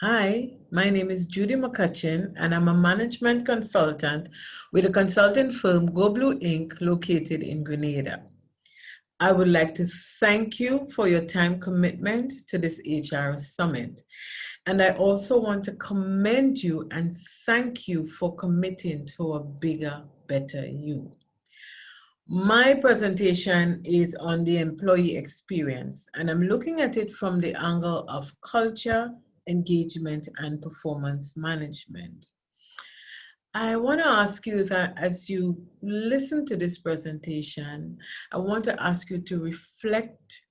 Hi, my name is Judy McCutcheon, and I'm a management consultant with a consulting firm, Go Blue Inc., located in Grenada. I would like to thank you for your time commitment to this HR summit. And I also want to commend you and thank you for committing to a bigger, better you. My presentation is on the employee experience, and I'm looking at it from the angle of culture, engagement, and performance management. I want to ask you that as you listen to this presentation, I want to ask you to reflect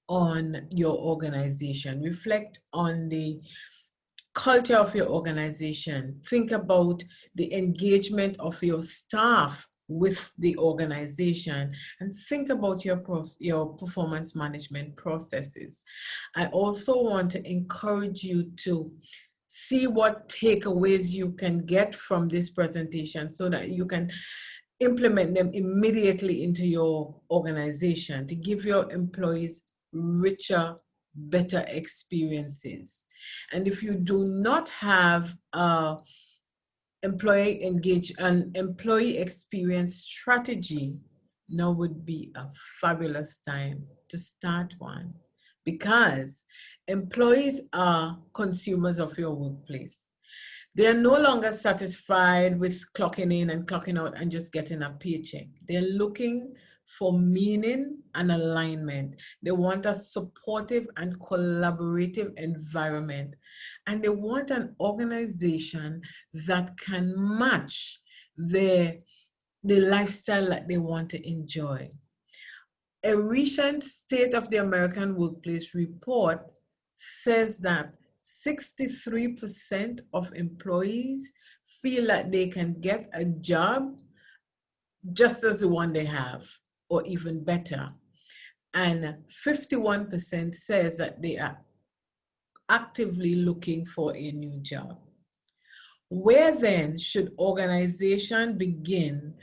on your organization, reflect on the culture of your organization. Think about the engagement of your staff with the organization, and think about your performance management processes. I also want to encourage you to see what takeaways you can get from this presentation so that you can implement them immediately into your organization to give your employees richer, better experiences. And if you do not have an employee experience strategy, now would be a fabulous time to start one, because employees are consumers of your workplace. They are no longer satisfied with clocking in and clocking out and just getting a paycheck. They're looking for meaning and alignment. They want a supportive and collaborative environment. And they want an organization that can match the lifestyle that they want to enjoy. A recent State of the American Workplace report says that 63% of employees feel that they can get a job just as the one they have, or even better. And 51% says that they are actively looking for a new job. Where then should organization begin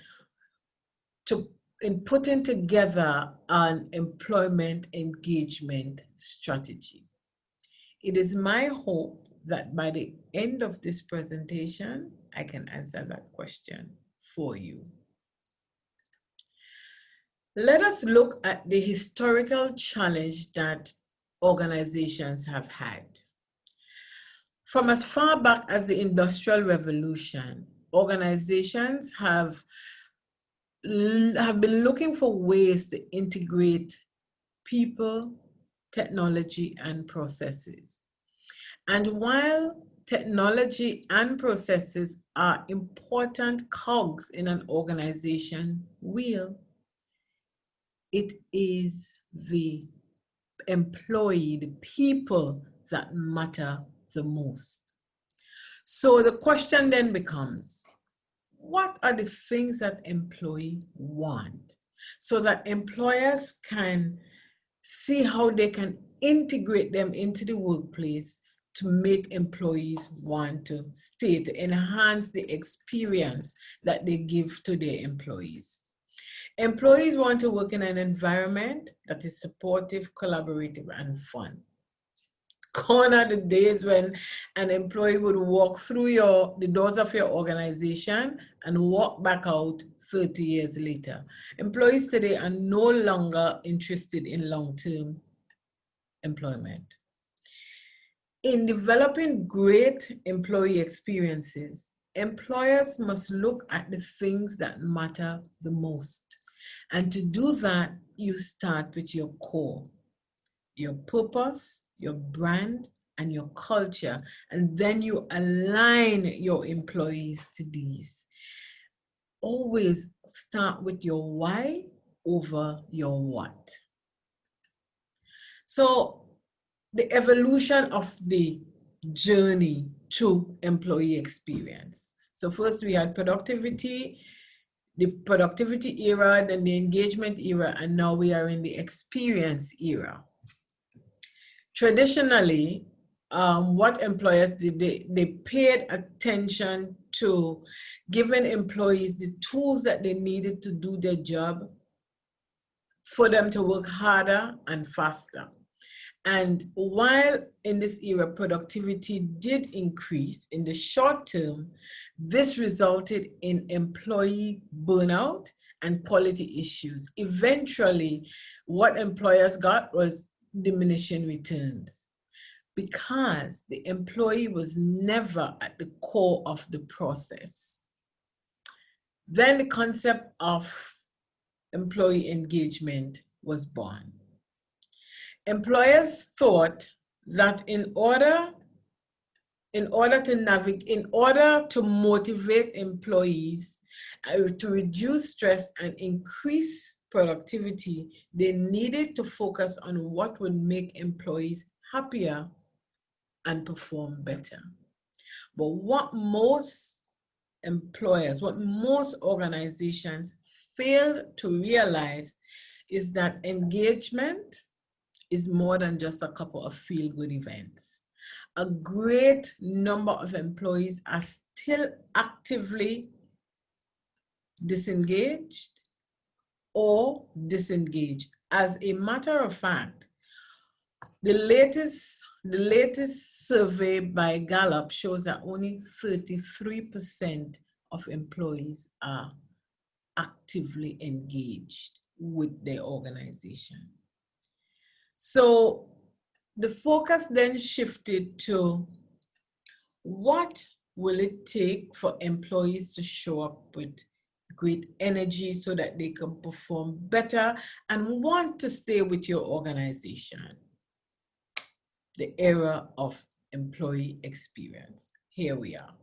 in putting together an employment engagement strategy? It is my hope that by the end of this presentation, I can answer that question for you. Let us look at the historical challenge that organizations have had. From as far back as the Industrial Revolution, organizations have been looking for ways to integrate people, technology, and processes. And while technology and processes are important cogs in an organization wheel, it is the employee, the people, that matter the most. So the question then becomes, what are the things that employees want so that employers can see how they can integrate them into the workplace to make employees want to stay, to enhance the experience that they give to their employees. Employees want to work in an environment that is supportive, collaborative, and fun. Gone are the days when an employee would walk through the doors of your organization and walk back out 30 years later. Employees today are no longer interested in long-term employment. In developing great employee experiences, employers must look at the things that matter the most. And to do that, you start with your core, your purpose, your brand, and your culture. And then you align your employees to these. Always start with your why over your what. So the evolution of the journey to employee experience. So first we had productivity, the productivity era, then the engagement era, and now we are in the experience era. Traditionally, what employers did, they paid attention to giving employees the tools that they needed to do their job for them to work harder and faster. And while in this era productivity did increase in the short term, this resulted in employee burnout and quality issues. Eventually, what employers got was diminishing returns because the employee was never at the core of the process. Then the concept of employee engagement was born. Employers thought that in order to motivate employees to reduce stress and increase productivity, they needed to focus on what would make employees happier and perform better. But what most employers, what most organizations failed to realize is that engagement is more than just a couple of feel-good events. A great number of employees are still actively disengaged or disengaged. As a matter of fact, the latest survey by Gallup shows that only 33% of employees are actively engaged with their organization. So the focus then shifted to what will it take for employees to show up with great energy so that they can perform better and want to stay with your organization. The era of employee experience. Here we are.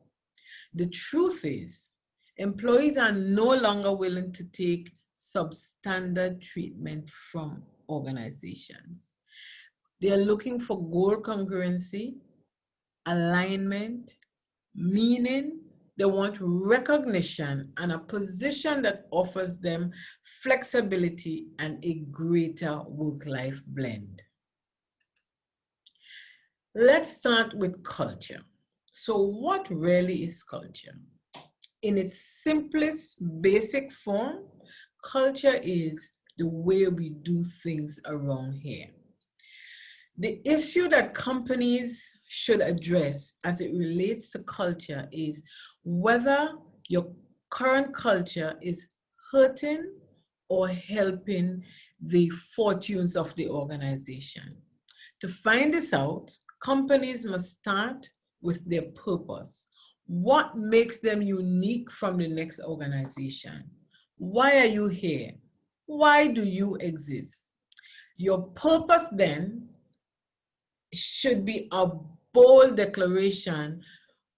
The truth is, employees are no longer willing to take substandard treatment from organizations. They are looking for goal congruency, alignment, meaning. They want recognition and a position that offers them flexibility and a greater work-life blend. Let's start with culture. So what really is culture? In its simplest, basic form, culture is the way we do things around here. The issue that companies should address as it relates to culture is whether your current culture is hurting or helping the fortunes of the organization. To find this out, companies must start with their purpose. What makes them unique from the next organization? Why are you here? Why do you exist? Your purpose then should be a bold declaration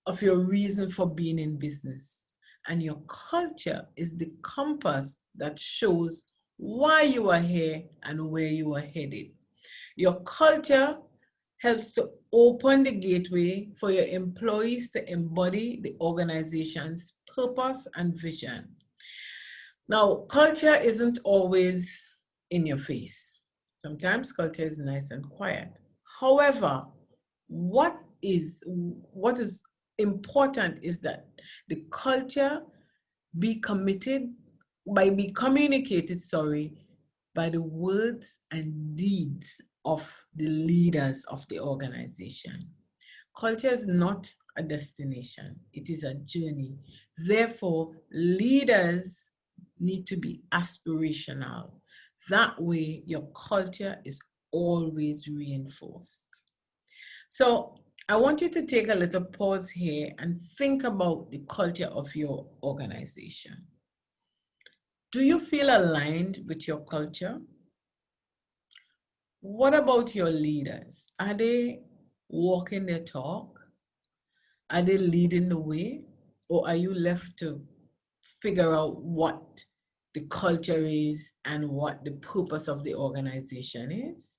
of your reason for being in business. And your culture is the compass that shows why you are here and where you are headed. Your culture helps to open the gateway for your employees to embody the organization's purpose and vision. Now, culture isn't always in your face. Sometimes culture is nice and quiet. However, what is important is that the culture be communicated by the words and deeds of the leaders of the organization. Culture is not a destination, it is a journey. Therefore, leaders need to be aspirational. That way, your culture is always reinforced. So I want you to take a little pause here and think about the culture of your organization. Do you feel aligned with your culture? What about your leaders? Are they walking their talk? Are they leading the way? Or are you left to figure out what the culture is and what the purpose of the organization is?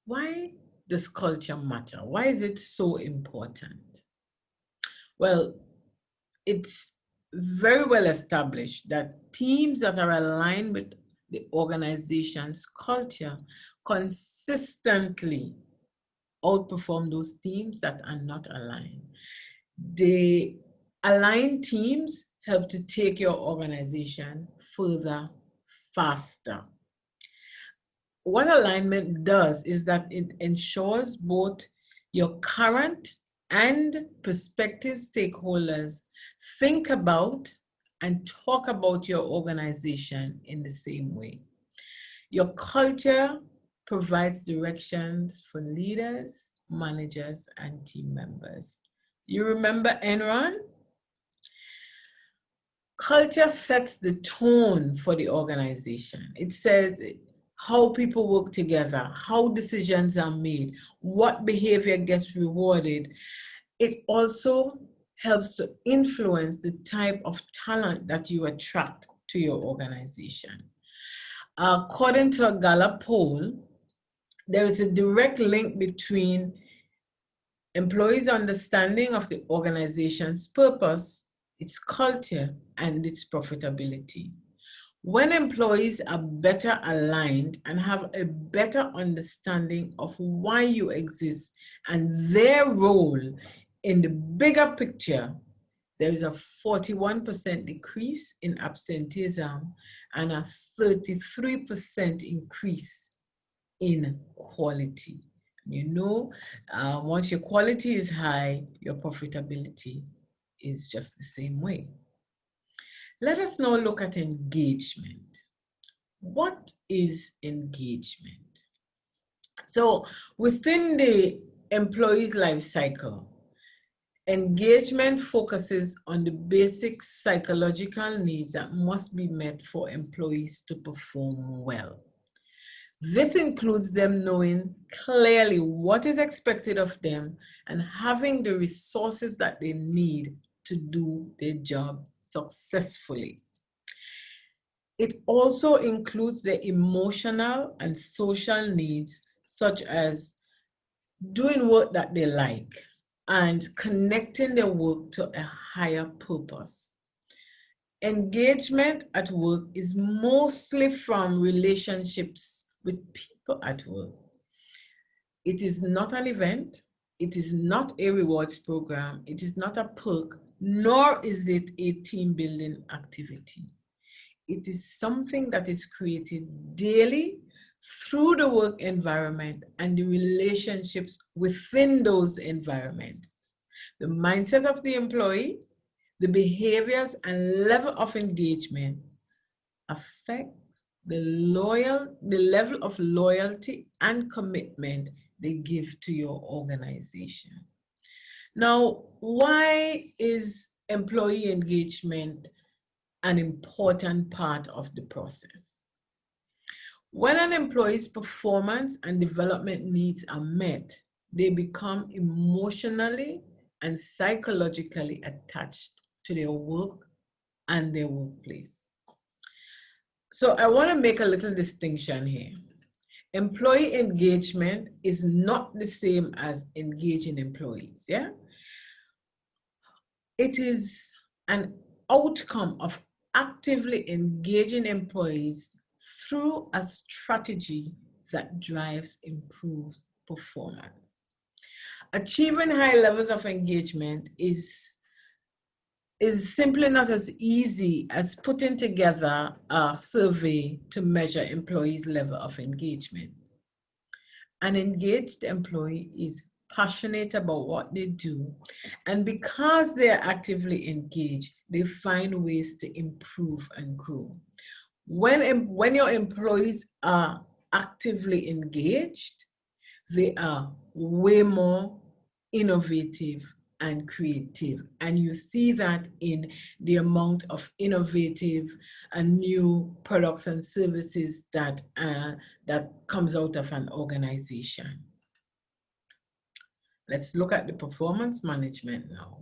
Why does culture matter? Why is it so important? Well, it's very well established that teams that are aligned with the organization's culture consistently outperform those teams that are not aligned. The aligned teams help to take your organization further faster. What alignment does is that it ensures both your current and prospective stakeholders think about and talk about your organization in the same way. Your culture provides directions for leaders, managers, and team members. You remember Enron? Culture sets the tone for the organization. It says how people work together, how decisions are made, what behavior gets rewarded. It also helps to influence the type of talent that you attract to your organization. According to a Gallup poll, there is a direct link between employees' understanding of the organization's purpose, its culture, and its profitability. When employees are better aligned and have a better understanding of why you exist and their role in the bigger picture, there is a 41% decrease in absenteeism and a 33% increase in quality. You know, once your quality is high, your profitability is just the same way. Let us now look at engagement. What is engagement? So within the employee's life cycle, engagement focuses on the basic psychological needs that must be met for employees to perform well. This includes them knowing clearly what is expected of them and having the resources that they need to do their job successfully. It also includes the emotional and social needs, such as doing work that they like and connecting their work to a higher purpose. Engagement at work is mostly from relationships with people at work. It is not an event. It is not a rewards program. It is not a perk, nor is it a team building activity. It is something that is created daily through the work environment and the relationships within those environments. The mindset of the employee, the behaviors and level of engagement affect the level of loyalty and commitment they give to your organization. Now, why is employee engagement an important part of the process? When an employee's performance and development needs are met, they become emotionally and psychologically attached to their work and their workplace. So I want to make a little distinction here. Employee engagement is not the same as engaging employees, yeah? It is an outcome of actively engaging employees through a strategy that drives improved performance. Achieving high levels of engagement is simply not as easy as putting together a survey to measure employees' level of engagement. An engaged employee is passionate about what they do, and because they are actively engaged, they find ways to improve and grow. When your employees are actively engaged, they are way more innovative and creative. And you see that in the amount of innovative and new products and services that comes out of an organization. Let's look at the performance management now.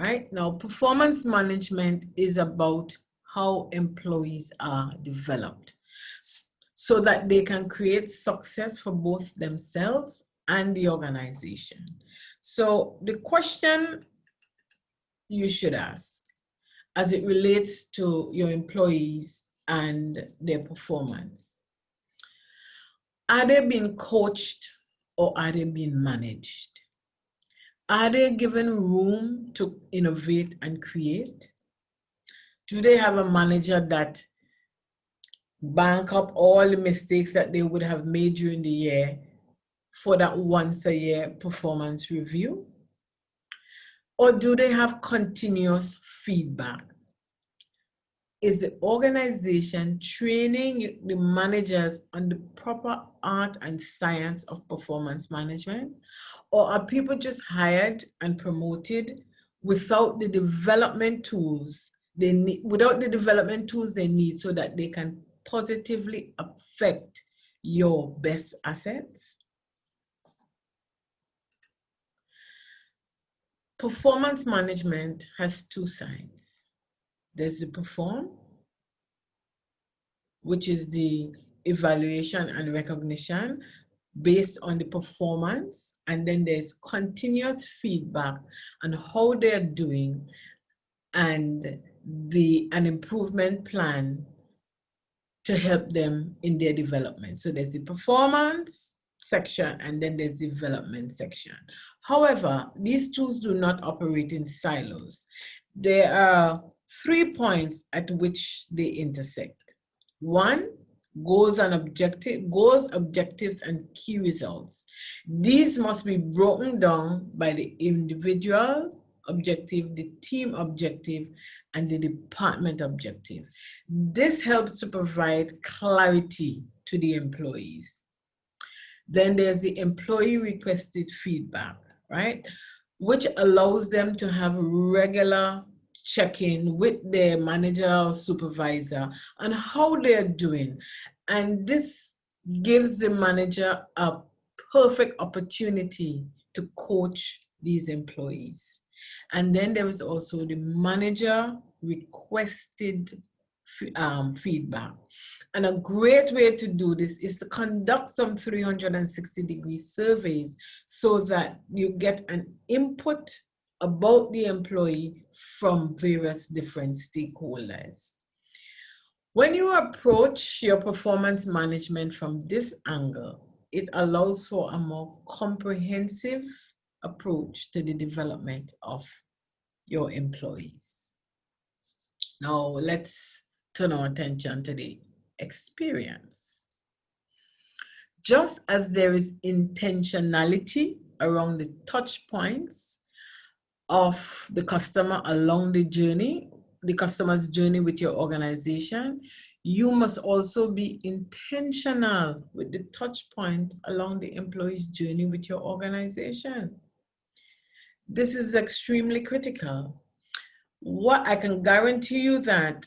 Right now, performance management is about how employees are developed so that they can create success for both themselves and the organization. So the question you should ask as it relates to your employees and their performance: are they being coached or are they being managed? Are they given room to innovate and create? Do they have a manager that bank up all the mistakes that they would have made during the year for that once a year performance review? Or do they have continuous feedback? Is the organization training the managers on the proper art and science of performance management? Or are people just hired and promoted without the development tools they need, so that they can positively affect your best assets? Performance management has two sides. There's the perform, which is the evaluation and recognition based on the performance, and then there's continuous feedback on how they're doing and an improvement plan to help them in their development. So there's the performance section and then there's the development section. However, these tools do not operate in silos. There are 3 points at which they intersect. One, goals, objectives, and key results. These must be broken down by the individual objective, the team objective, and the department objective. This helps to provide clarity to the employees. Then there's the employee requested feedback, right? Which allows them to have regular check-in with their manager or supervisor on how they're doing. And this gives the manager a perfect opportunity to coach these employees. And then there is also the manager requested feedback. And a great way to do this is to conduct some 360-degree surveys so that you get an input about the employee from various different stakeholders. When you approach your performance management from this angle, it allows for a more comprehensive approach to the development of your employees. Now, let's turn our attention to the experience. Just as there is intentionality around the touch points of the customer along the journey, the customer's journey with your organization, you must also be intentional with the touch points along the employee's journey with your organization. This is extremely critical. What I can guarantee you that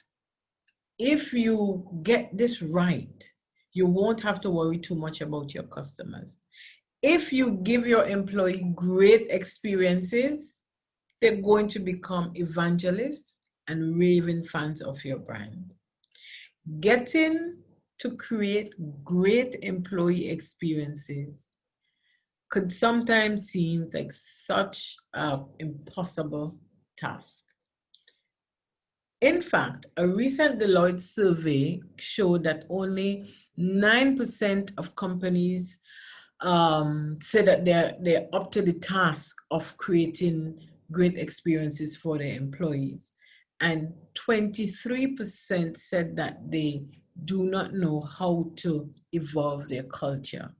if you get this right, you won't have to worry too much about your customers. If you give your employee great experiences, they're going to become evangelists and raving fans of your brand. Getting to create great employee experiences could sometimes seem like such an impossible task. In fact, a recent Deloitte survey showed that only 9% of companies say that they're up to the task of creating great experiences for their employees. And 23% said that they do not know how to evolve their culture.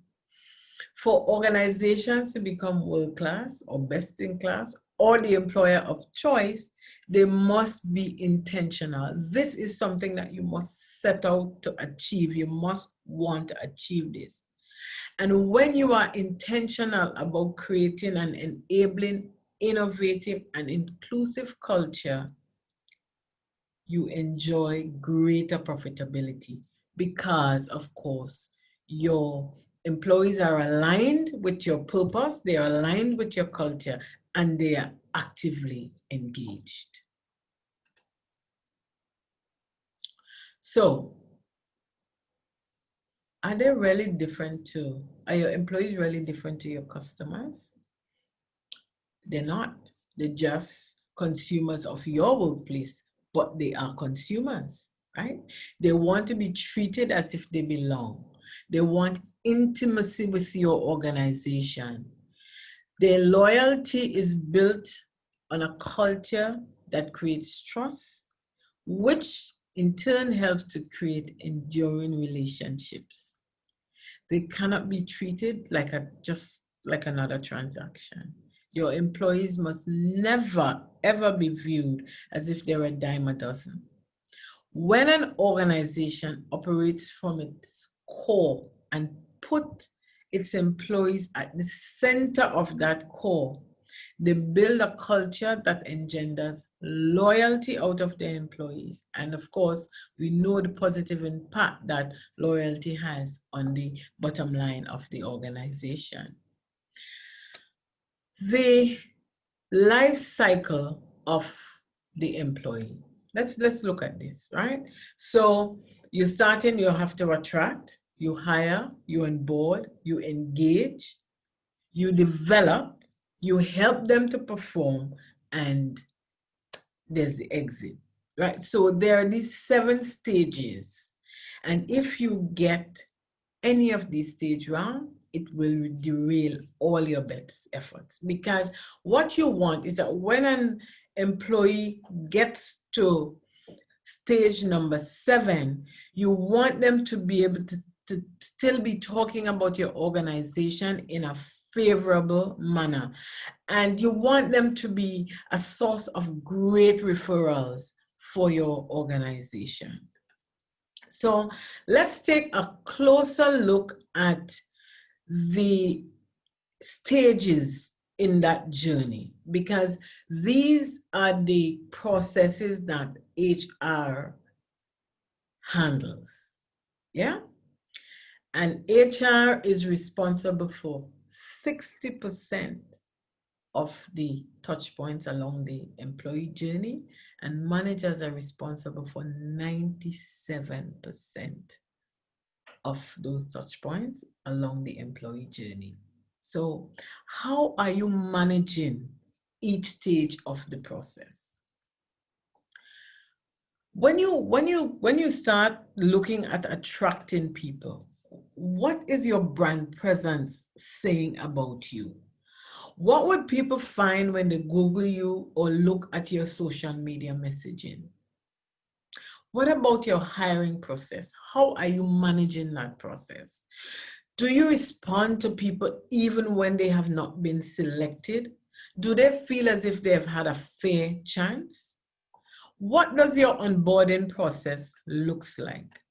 For organizations to become world-class or best-in-class or the employer of choice, they must be intentional. This is something that you must set out to achieve. You must want to achieve this. And when you are intentional about creating and enabling innovative and inclusive culture, you enjoy greater profitability because, of course, your employees are aligned with your purpose, they are aligned with your culture, and they are actively engaged. So, are they really different are your employees really different to your customers? They're not. They're just consumers of your workplace, but they are consumers, right? They want to be treated as if they belong. They want intimacy with your organization. Their loyalty is built on a culture that creates trust, which in turn helps to create enduring relationships. They cannot be treated like just like another transaction. Your employees must never, ever be viewed as if they're a dime a dozen. When an organization operates from its core and put its employees at the center of that core, they build a culture that engenders loyalty out of their employees. And of course, we know the positive impact that loyalty has on the bottom line of the organization. The life cycle of the employee. Let's look at this, right? So you starting, you have to attract, you hire, you onboard, you engage, you develop, you help them to perform, and there's the exit, right? So there are these 7 stages. And if you get any of these stages wrong, it will derail all your best efforts. Because what you want is that when an employee gets to stage number 7, you want them to be able to still be talking about your organization in a favorable manner. And you want them to be a source of great referrals for your organization. So let's take a closer look at the stages in that journey, because these are the processes that HR handles. Yeah? And HR is responsible for 60% of the touch points along the employee journey, and managers are responsible for 97% of those touch points along the employee journey. So how are you managing each stage of the process? When you start looking at attracting people, what is your brand presence saying about you? What would people find when they Google you or look at your social media messaging? What about your hiring process? How are you managing that process? Do you respond to people even when they have not been selected? Do they feel as if they've had a fair chance? What does your onboarding process looks like?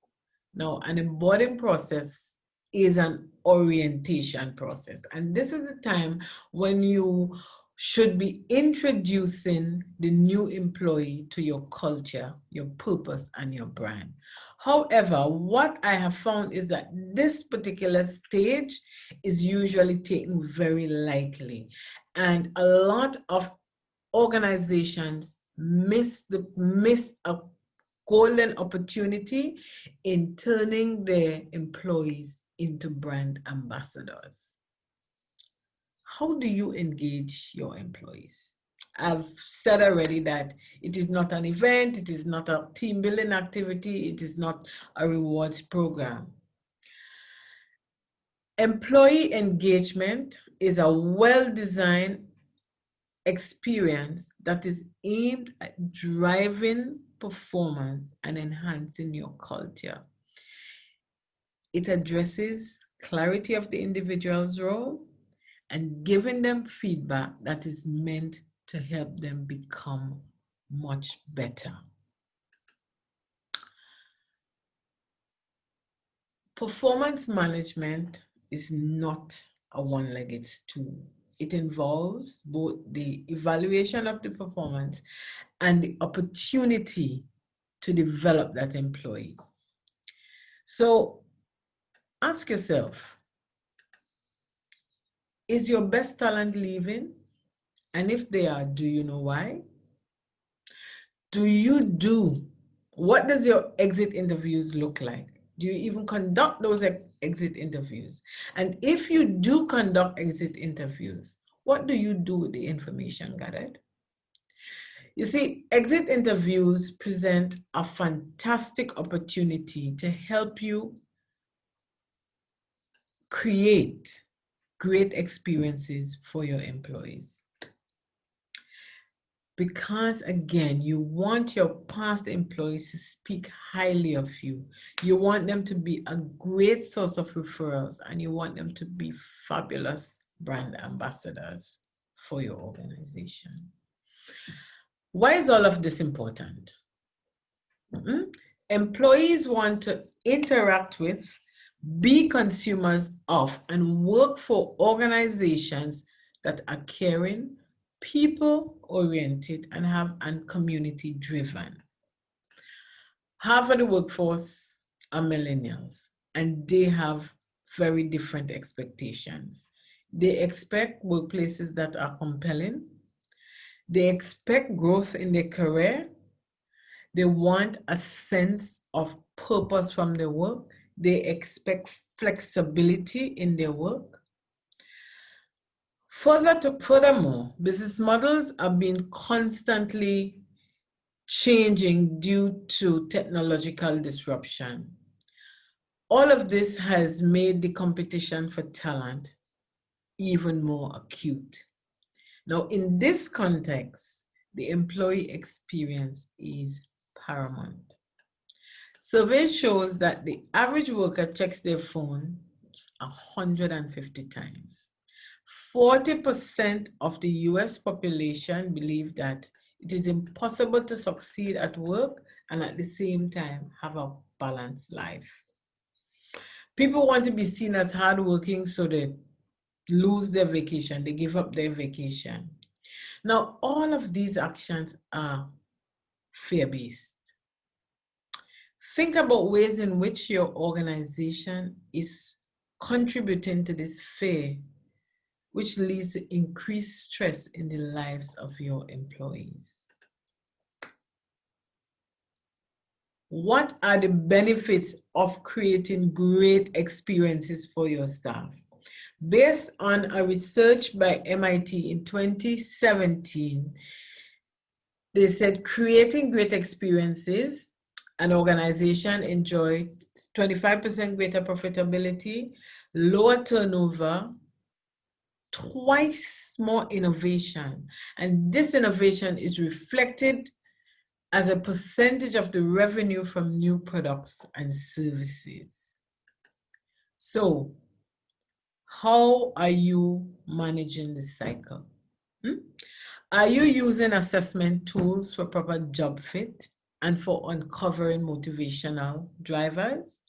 Now, an onboarding process is an orientation process. And this is the time when you should be introducing the new employee to your culture, your purpose, and your brand. However, what I have found is that this particular stage is usually taken very lightly. And a lot of organizations miss a golden opportunity in turning their employees into brand ambassadors. How do you engage your employees? I've said already that it is not an event, it is not a team building activity, it is not a rewards program. Employee engagement is a well-designed experience that is aimed at driving performance and enhancing your culture. It addresses clarity of the individual's role and giving them feedback that is meant to help them become much better. Performance management is not a one-legged stool. It involves both the evaluation of the performance and the opportunity to develop that employee. So ask yourself, is your best talent leaving? And if they are, do you know why? What does your exit interviews look like? Do you even conduct those exit interviews? And if you do conduct exit interviews, what do you do with the information gathered? You see, exit interviews present a fantastic opportunity to help you create great experiences for your employees. Because again, you want your past employees to speak highly of you. You want them to be a great source of referrals, and you want them to be fabulous brand ambassadors for your organization. Why is all of this important? Employees want to interact with, be consumers of, and work for organizations that are caring, people-oriented, and community-driven. Half of the workforce are millennials, and they have very different expectations. They expect workplaces that are compelling. They expect growth in their career. They want a sense of purpose from their work. They expect flexibility in their work. Furthermore, business models are being constantly changing due to technological disruption. All of this has made the competition for talent even more acute. Now, in this context, the employee experience is paramount. Survey shows that the average worker checks their phone 150 times. 40% of the US population believe that it is impossible to succeed at work and at the same time have a balanced life. People want to be seen as hardworking, so they lose their vacation, they give up their vacation. Now, all of these actions are fear-based. Think about ways in which your organization is contributing to this fear, which leads to increased stress in the lives of your employees. What are the benefits of creating great experiences for your staff? Based on a research by MIT in 2017, they said creating great experiences, an organization enjoyed 25% greater profitability, lower turnover, twice more innovation. And this innovation is reflected as a percentage of the revenue from new products and services. So, how are you managing this cycle? Are you using assessment tools for proper job fit and for uncovering motivational drivers?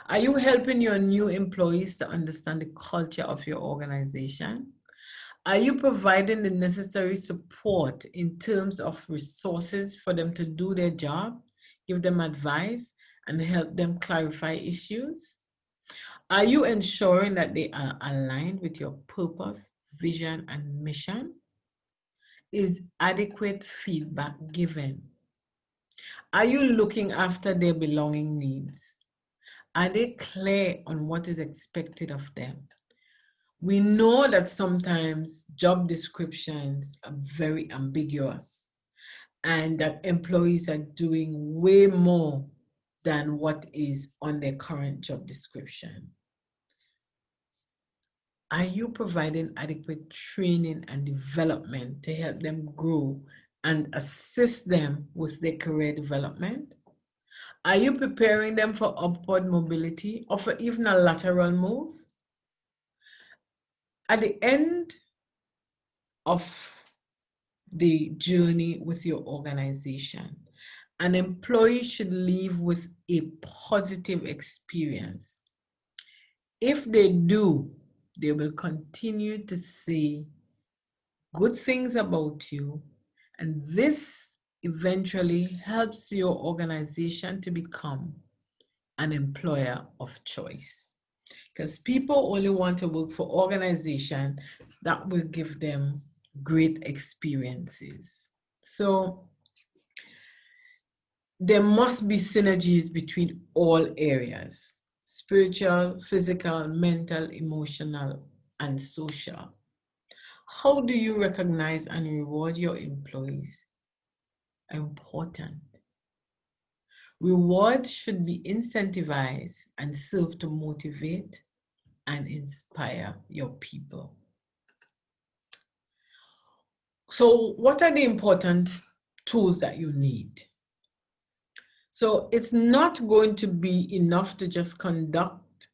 Are you helping your new employees to understand the culture of your organization? Are you providing the necessary support in terms of resources for them to do their job, give them advice, and help them clarify issues? Are you ensuring that they are aligned with your purpose, vision, and mission? Is adequate feedback given? Are you looking after their belonging needs? Are they clear on what is expected of them? We know that sometimes job descriptions are very ambiguous and that employees are doing way more than what is on their current job description. Are you providing adequate training and development to help them grow and assist them with their career development? Are you preparing them for upward mobility or for even a lateral move? At the end of the journey with your organization, an employee should leave with a positive experience. If they do, they will continue to say good things about you, and this eventually helps your organization to become an employer of choice, because people only want to work for organizations that will give them great experiences. So there must be synergies between all areas: spiritual, physical, mental, emotional, and social. How do you recognize and reward your employees? Important. Rewards should be incentivized and serve to motivate and inspire your people. So what are the important tools that you need? So it's not going to be enough to just conduct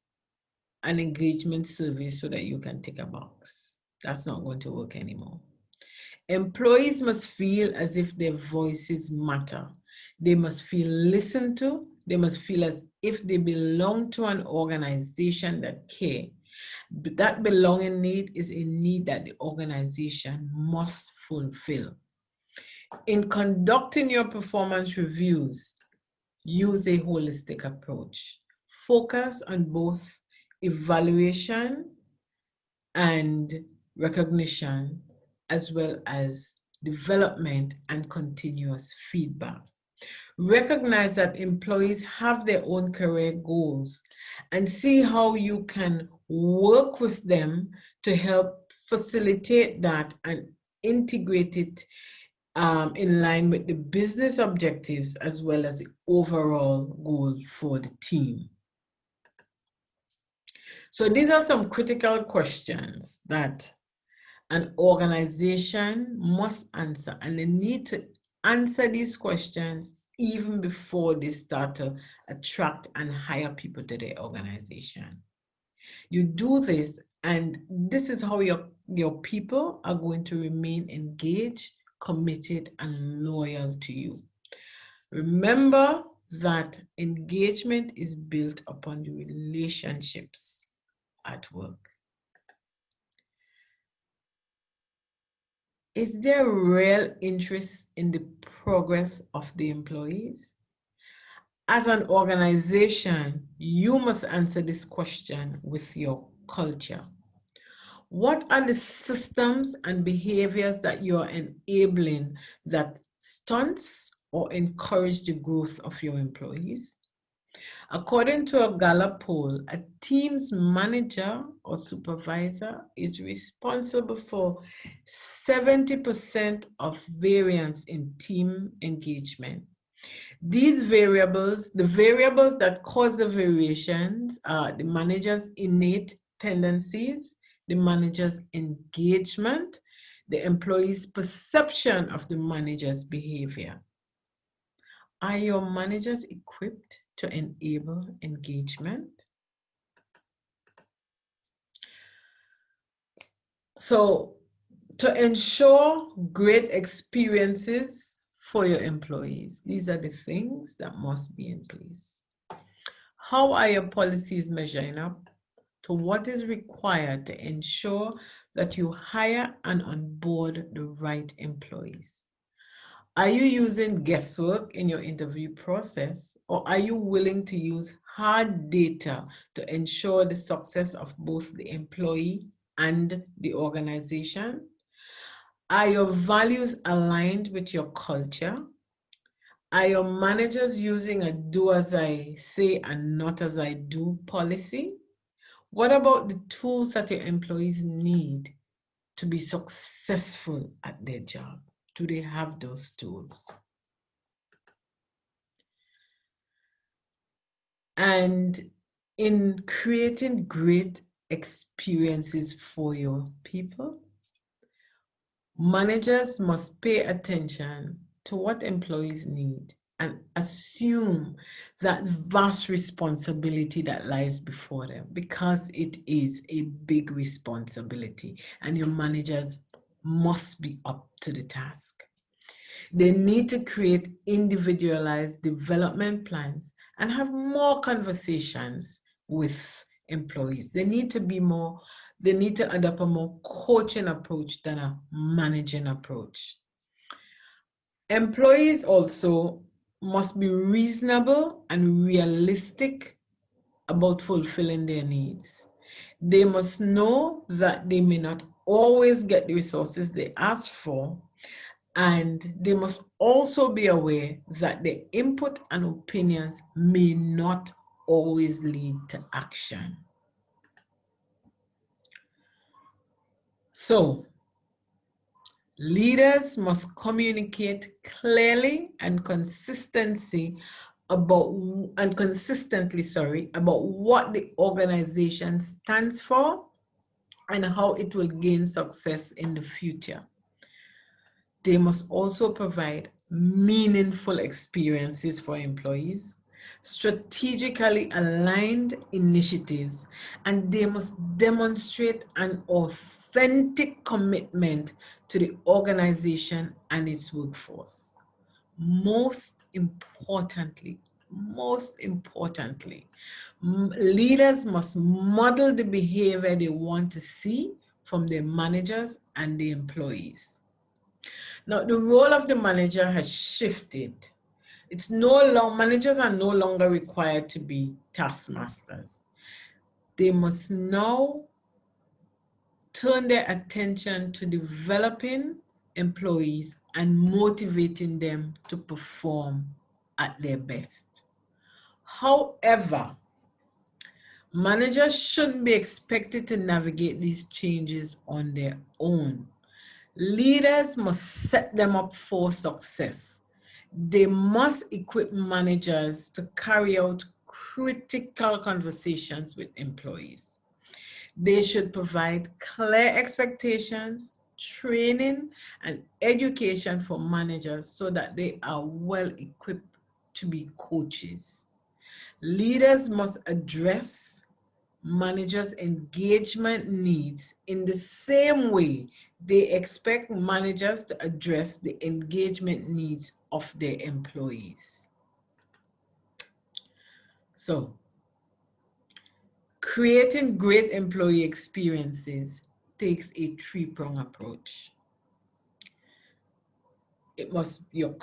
an engagement survey so that you can tick a box. That's not going to work anymore. Employees must feel as if their voices matter. They must feel listened to. They must feel as if they belong to an organization that care. But that belonging need is a need that the organization must fulfill. In conducting your performance reviews, use a holistic approach. Focus on both evaluation and recognition, as well as development and continuous feedback. Recognize that employees have their own career goals and see how you can work with them to help facilitate that and integrate it in line with the business objectives as well as the overall goal for the team. So these are some critical questions that an organization must answer, and they need to answer these questions even before they start to attract and hire people to their organization. You do this, and this is how your people are going to remain engaged, committed, and loyal to you. Remember that engagement is built upon the relationships at work. Is there real interest in the progress of the employees? As an organization, you must answer this question with your culture. What are the systems and behaviors that you're enabling that stunts or encourage the growth of your employees? According to a Gallup poll, a team's manager or supervisor is responsible for 70% of variance in team engagement. These variables, the variables that cause the variations are the manager's innate tendencies, the manager's engagement, the employee's perception of the manager's behavior. Are your managers equipped to enable engagement? So, to ensure great experiences for your employees, these are the things that must be in place. How are your policies measuring up to what is required to ensure that you hire and onboard the right employees? Are you using guesswork in your interview process, or are you willing to use hard data to ensure the success of both the employee and the organization? Are your values aligned with your culture? Are your managers using a do as I say and not as I do policy? What about the tools that your employees need to be successful at their job? Do they have those tools? And in creating great experiences for your people, managers must pay attention to what employees need and assume that vast responsibility that lies before them, because it is a big responsibility and your managers must be up to the task. They need to create individualized development plans and have more conversations with employees. They need to adopt a more coaching approach than a managing approach. Employees also must be reasonable and realistic about fulfilling their needs. They must know that they may not always get the resources they ask for, and they must also be aware that their input and opinions may not always lead to action. So, leaders must communicate clearly and consistently about what the organization stands for and how it will gain success in the future. They must also provide meaningful experiences for employees, strategically aligned initiatives, and they must demonstrate an authentic commitment to the organization and its workforce. Most importantly, leaders must model the behavior they want to see from their managers and the employees. Now, the role of the manager has shifted. Managers are no longer required to be taskmasters. They must now turn their attention to developing employees and motivating them to perform at their best. However, managers shouldn't be expected to navigate these changes on their own. Leaders must set them up for success. They must equip managers to carry out critical conversations with employees. They should provide clear expectations, training, and education for managers so that they are well equipped to be coaches. Leaders must address managers' engagement needs in the same way they expect managers to address the engagement needs of their employees. So, creating great employee experiences takes a three-pronged approach. Your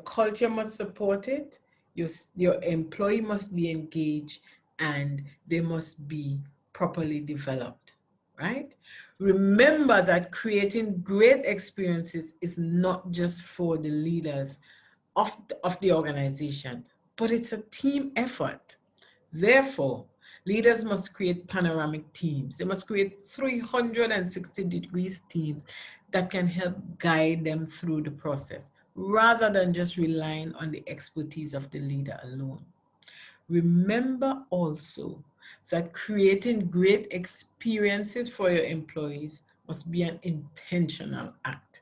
culture must support it, your employee must be engaged, and they must be properly developed, right? Remember that creating great experiences is not just for the leaders of the organization, but it's a team effort. Therefore, leaders must create panoramic teams. They must create 360 degrees teams that can help guide them through the process, rather than just relying on the expertise of the leader alone. Remember also that creating great experiences for your employees must be an intentional act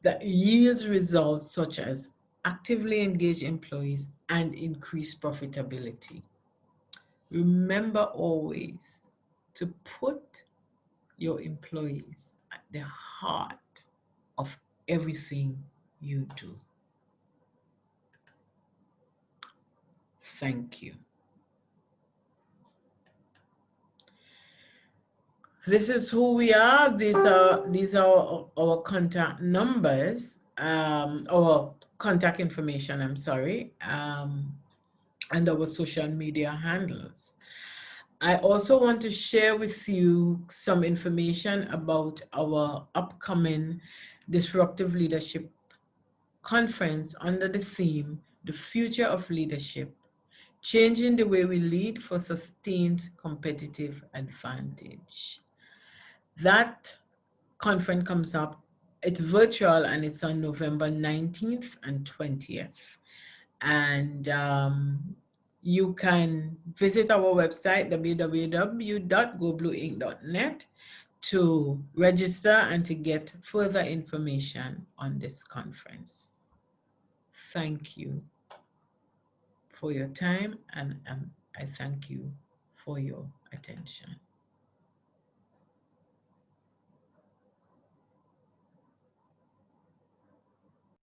that yields results such as actively engaged employees and increased profitability. Remember always to put your employees at the heart of everything you do. Thank you. This is who we are. These are our contact numbers, our contact information, I'm sorry, and our social media handles. I also want to share with you some information about our upcoming Disruptive Leadership Conference under the theme, The Future of Leadership, Changing the Way We Lead for Sustained Competitive Advantage. That conference comes up, it's virtual and it's on November 19th and 20th. And you can visit our website, www.goblueinc.net, to register and to get further information on this conference. Thank you for your time, and I thank you for your attention.